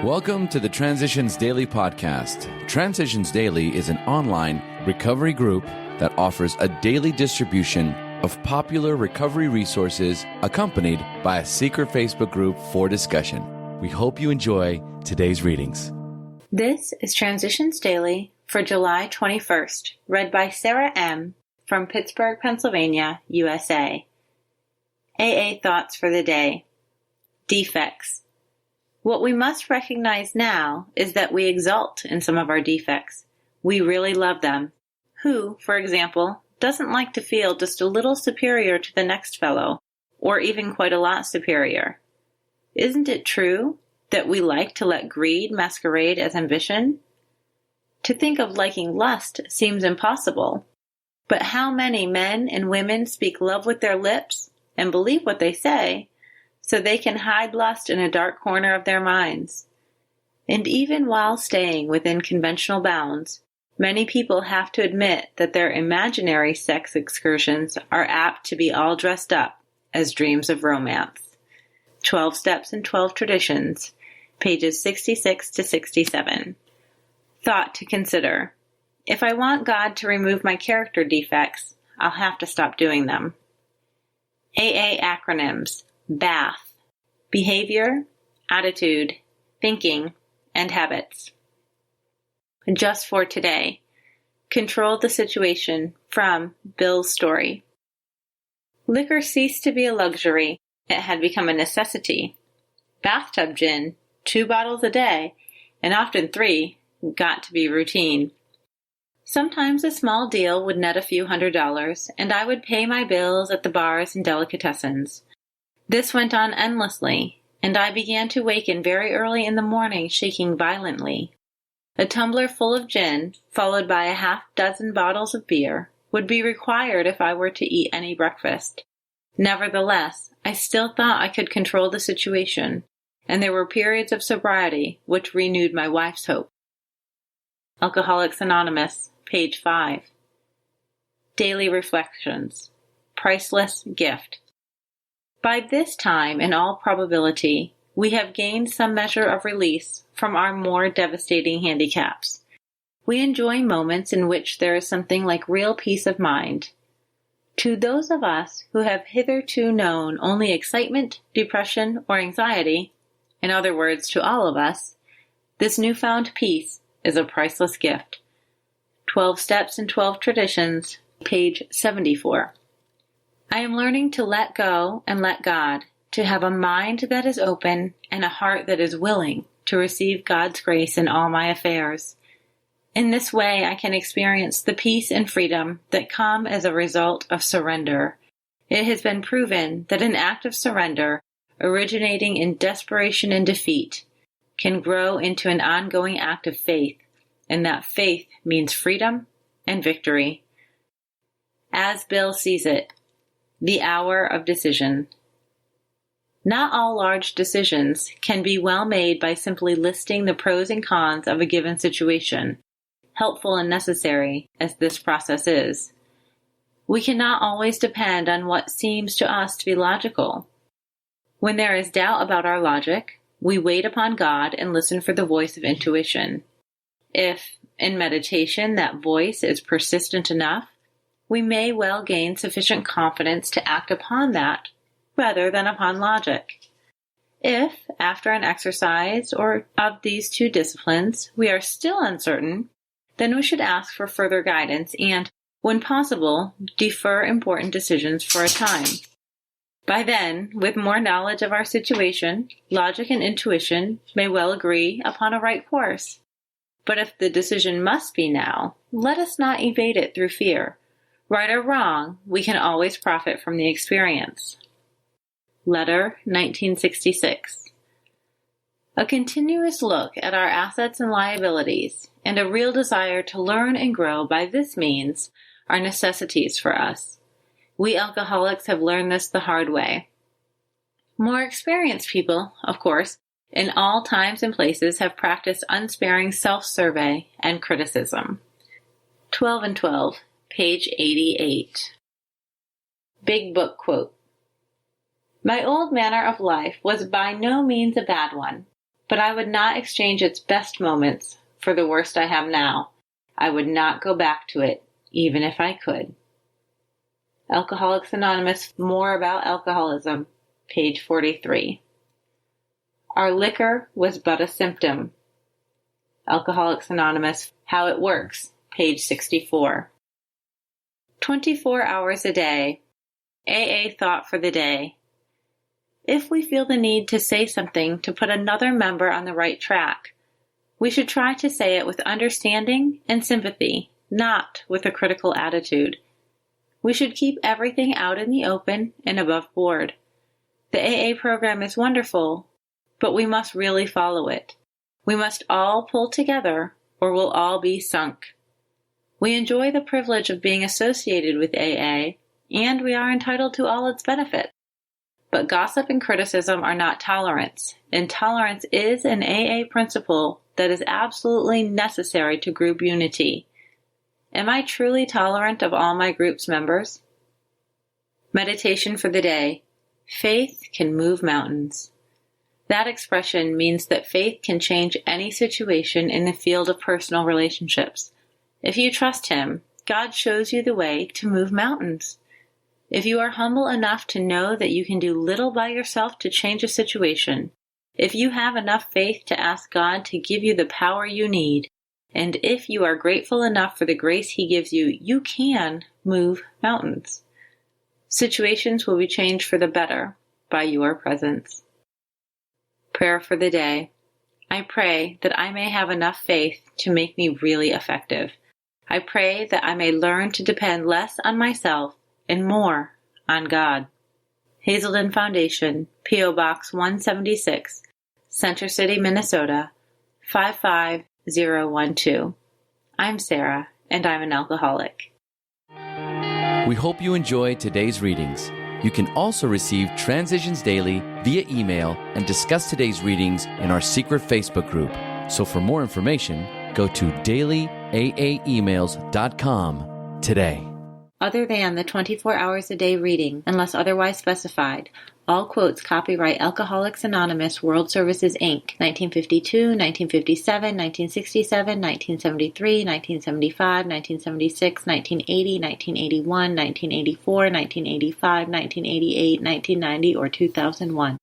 Welcome to the Transitions Daily podcast. Transitions Daily is an online recovery group that offers a daily distribution of popular recovery resources accompanied by a secret Facebook group for discussion. We hope you enjoy today's readings. This is Transitions Daily for July 21st, read by Sarah M. from Pittsburgh, Pennsylvania, USA. AA Thoughts for the Day. Defects. What we must recognize now is that we exult in some of our defects. We really love them. Who, for example, doesn't like to feel just a little superior to the next fellow, or even quite a lot superior? Isn't it true that we like to let greed masquerade as ambition? To think of liking lust seems impossible. But how many men and women speak love with their lips and believe what they say, so they can hide lust in a dark corner of their minds? And even while staying within conventional bounds, many people have to admit that their imaginary sex excursions are apt to be all dressed up as dreams of romance. 12 Steps and 12 Traditions, pages 66 to 67. Thought to consider. If I want God to remove my character defects, I'll have to stop doing them. AA acronyms. BATH, behavior, attitude, thinking, and habits. Just for today, control the situation from Bill's story. Liquor ceased to be a luxury. It had become a necessity. Bathtub gin, 2 bottles a day, and often 3, got to be routine. Sometimes a small deal would net a few $100s, and I would pay my bills at the bars and delicatessens. This went on endlessly, and I began to waken very early in the morning shaking violently. A tumbler full of gin, followed by a half-dozen bottles of beer, would be required if I were to eat any breakfast. Nevertheless, I still thought I could control the situation, and there were periods of sobriety which renewed my wife's hope. Alcoholics Anonymous, page 5. Daily Reflections. Priceless Gift. By this time, in all probability, we have gained some measure of release from our more devastating handicaps. We enjoy moments in which there is something like real peace of mind. To those of us who have hitherto known only excitement, depression, or anxiety, in other words, to all of us, this newfound peace is a priceless gift. 12 Steps and 12 Traditions, page 74. I am learning to let go and let God, to have a mind that is open and a heart that is willing to receive God's grace in all my affairs. In this way, I can experience the peace and freedom that come as a result of surrender. It has been proven that an act of surrender, originating in desperation and defeat, can grow into an ongoing act of faith, and that faith means freedom and victory. As Bill sees it, the hour of decision. Not all large decisions can be well made by simply listing the pros and cons of a given situation, helpful and necessary as this process is. We cannot always depend on what seems to us to be logical. When there is doubt about our logic, we wait upon God and listen for the voice of intuition. If, in meditation, that voice is persistent enough, we may well gain sufficient confidence to act upon that rather than upon logic. If, after an exercise or of these two disciplines, we are still uncertain, then we should ask for further guidance and, when possible, defer important decisions for a time. By then, with more knowledge of our situation, logic and intuition may well agree upon a right course. But if the decision must be now, let us not evade it through fear. Right or wrong, we can always profit from the experience. Letter 1966. A continuous look at our assets and liabilities, and a real desire to learn and grow by this means, are necessities for us. We alcoholics have learned this the hard way. More experienced people, of course, in all times and places have practiced unsparing self-survey and criticism. 12 and 12. Page 88. Big Book Quote. My old manner of life was by no means a bad one. but I would not exchange its best moments for the worst I have now. I would not go back to it, even if I could. Alcoholics Anonymous, More About Alcoholism, page 43. Our liquor was but a symptom. Alcoholics Anonymous, How It Works, page 64. 24 hours a day. AA Thought for the Day. If we feel the need to say something to put another member on the right track, we should try to say it with understanding and sympathy, not with a critical attitude. We should keep everything out in the open and above board. The AA program is wonderful, but we must really follow it. We must all pull together, or we'll all be sunk. We enjoy the privilege of being associated with AA, and we are entitled to all its benefits. But gossip and criticism are not tolerance, and tolerance is an AA principle that is absolutely necessary to group unity. Am I truly tolerant of all my group's members? Meditation for the day. Faith can move mountains. That expression means that faith can change any situation in the field of personal relationships. If you trust Him, God shows you the way to move mountains. If you are humble enough to know that you can do little by yourself to change a situation, if you have enough faith to ask God to give you the power you need, and if you are grateful enough for the grace He gives you, you can move mountains. Situations will be changed for the better by your presence. Prayer for the day. I pray that I may have enough faith to make me really effective. I pray that I may learn to depend less on myself and more on God. Hazelden Foundation, P.O. Box 176, Center City, Minnesota, 55012. I'm Sarah, and I'm an alcoholic. We hope you enjoyed today's readings. You can also receive Transitions Daily via email and discuss today's readings in our secret Facebook group. So for more information, go to dailyaaemails.com today. Other than the 24 hours a day reading, unless otherwise specified, all quotes copyright Alcoholics Anonymous World Services, Inc., 1952, 1957, 1967, 1973, 1975, 1976, 1980, 1981, 1984, 1985, 1988, 1990, or 2001.